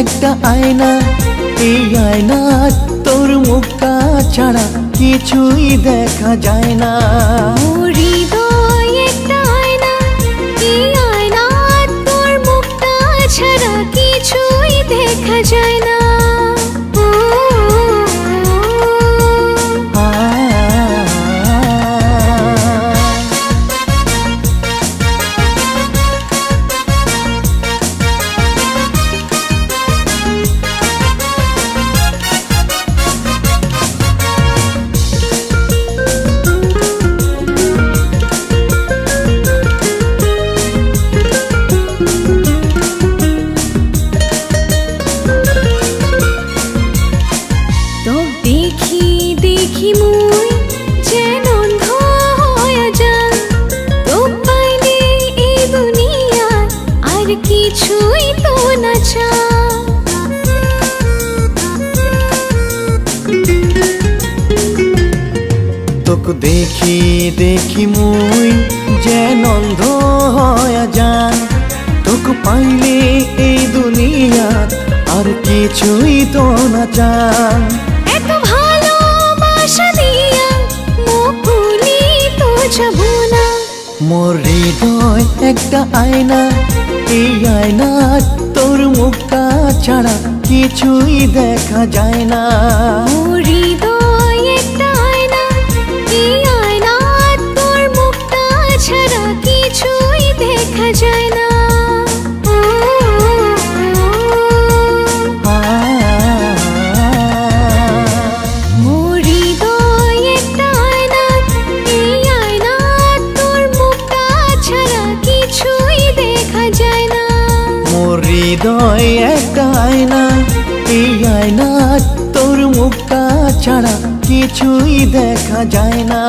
একটা আয়না, এই আয়না তোর মুখটা ছাড়া কিছুই দেখা যায় না। হৃদয় একটা আয়না, এই আয়না তোর মুখটা ছাড়া কিছুই দেখা যায় না। কিছুই তো না তোকে দেখি দেখি মুই যেন অন্ধ হয়ে যান, তোকে পাইলে এই দুনিয়াত আর কিছুই তো না চান। এত ভালোবাসা দিয়া মুকুলি তো যাব না। মোর হৃদয় একটা আয়না, এই আয়না তোর মুখটা ছাড়া কিছুই দেখা যায় না। হৃদয় একটা আয়না, এই আয়না তোর মুখটা ছাড়া কিছুই দেখা যায় না। হৃদয় একটা আয়না, এই আয়না তোর মুখটা ছাড়া কিছুই দেখা যায় না। হৃদয় একটা আয়না, এই আয়না তোর মুখটা ছাড়া কিছুই দেখা যায় না।